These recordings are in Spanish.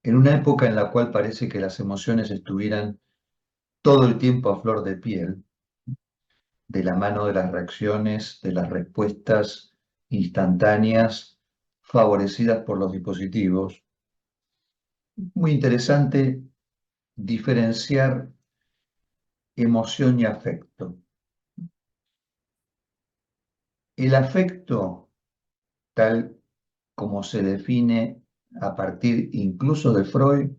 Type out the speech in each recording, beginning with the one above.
En una época en la cual parece que las emociones estuvieran todo el tiempo a flor de piel, de la mano de las reacciones, de las respuestas instantáneas favorecidas por los dispositivos, muy interesante diferenciar emoción y afecto. El afecto, tal como se define a partir incluso de Freud,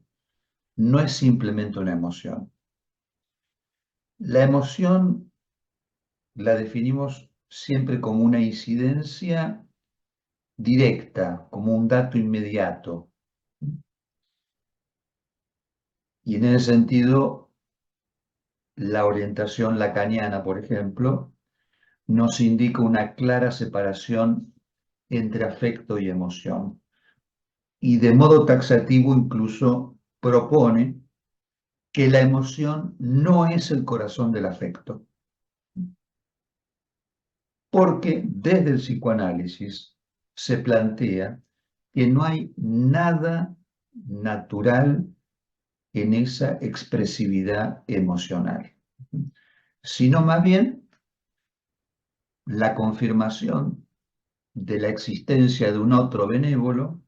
no es simplemente una emoción. La emoción la definimos siempre como una incidencia directa, como un dato inmediato. Y en ese sentido, la orientación lacaniana, por ejemplo, nos indica una clara separación entre afecto y emoción. Y de modo taxativo incluso propone que la emoción no es el corazón del afecto, porque desde el psicoanálisis se plantea que no hay nada natural en esa expresividad emocional, sino más bien la confirmación de la existencia de un otro benévolo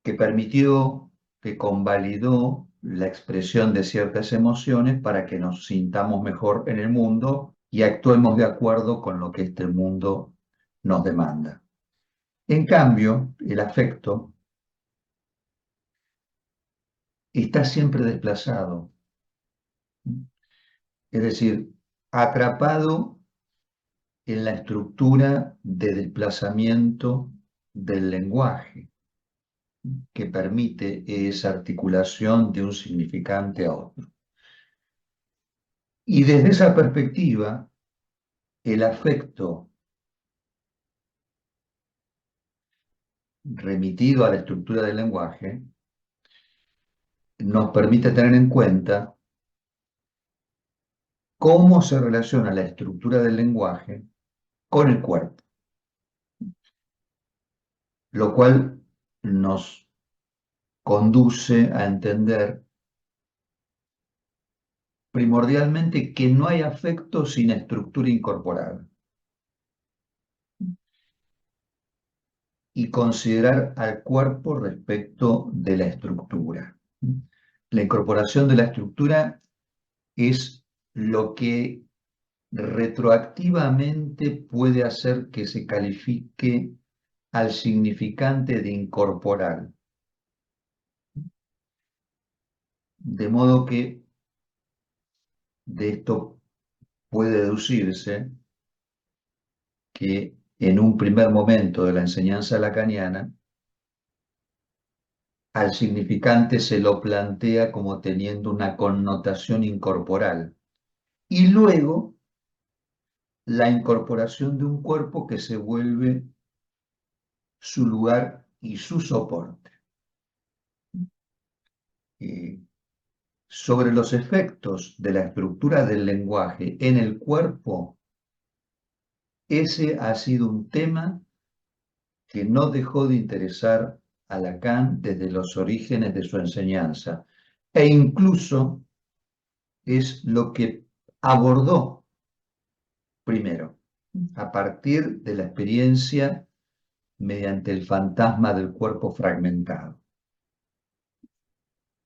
que permitió, que convalidó la expresión de ciertas emociones para que nos sintamos mejor en el mundo y actuemos de acuerdo con lo que este mundo nos demanda. En cambio, el afecto está siempre desplazado, es decir, atrapado en la estructura de desplazamiento del lenguaje que permite esa articulación de un significante a otro. Y desde esa perspectiva, el afecto remitido a la estructura del lenguaje nos permite tener en cuenta cómo se relaciona la estructura del lenguaje con el cuerpo, lo cual nos conduce a entender primordialmente que no hay afecto sin estructura incorporada y considerar al cuerpo respecto de la estructura. La incorporación de la estructura es lo que retroactivamente puede hacer que se califique al significante de incorporar. De modo que de esto puede deducirse que en un primer momento de la enseñanza lacaniana, al significante se lo plantea como teniendo una connotación incorporal. Y luego la incorporación de un cuerpo que se vuelve su lugar y su soporte. Sobre los efectos de la estructura del lenguaje en el cuerpo, ese ha sido un tema que no dejó de interesar a Lacan desde los orígenes de su enseñanza, e incluso es lo que abordó primero, a partir de la experiencia mediante el fantasma del cuerpo fragmentado.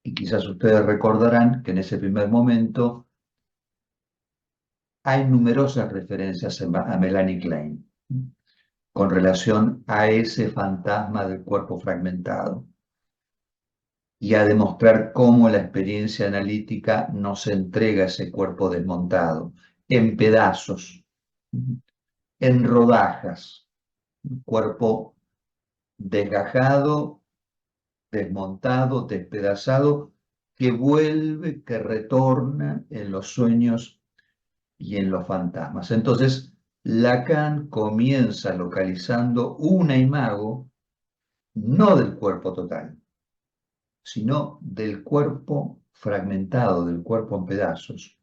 Y quizás ustedes recordarán que en ese primer momento hay numerosas referencias a Melanie Klein con relación a ese fantasma del cuerpo fragmentado y a demostrar cómo la experiencia analítica nos entrega ese cuerpo desmontado en pedazos, en rodajas, un cuerpo desgajado, desmontado, despedazado, que vuelve, que retorna en los sueños y en los fantasmas. Entonces, Lacan comienza localizando una imago, no del cuerpo total, sino del cuerpo fragmentado, del cuerpo en pedazos.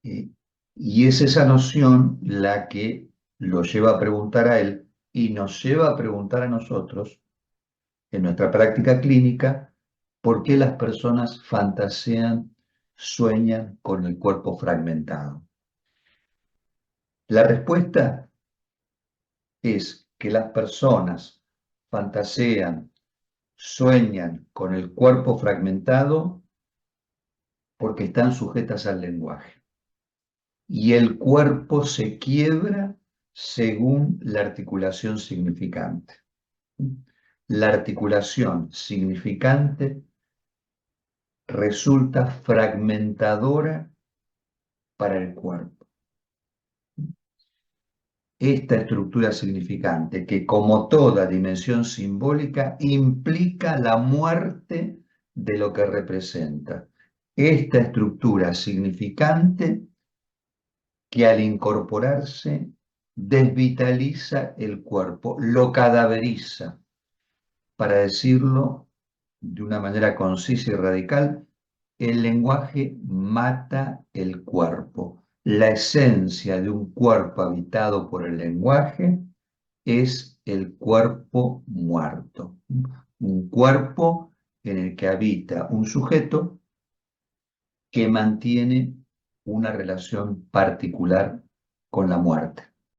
Y es esa noción la que lo lleva a preguntar a él y nos lleva a preguntar a nosotros en nuestra práctica clínica, ¿por qué las personas fantasean, sueñan con el cuerpo fragmentado? La respuesta es que las personas fantasean, sueñan con el cuerpo fragmentado porque están sujetas al lenguaje. Y el cuerpo se quiebra según la articulación significante. La articulación significante resulta fragmentadora para el cuerpo. Esta estructura significante, que como toda dimensión simbólica implica la muerte de lo que representa. Esta estructura significante que al incorporarse desvitaliza el cuerpo, lo cadaveriza, para decirlo de una manera concisa y radical, el lenguaje mata el cuerpo. La esencia de un cuerpo habitado por el lenguaje es el cuerpo muerto. Un cuerpo en el que habita un sujeto que mantiene una relación particular con la muerte.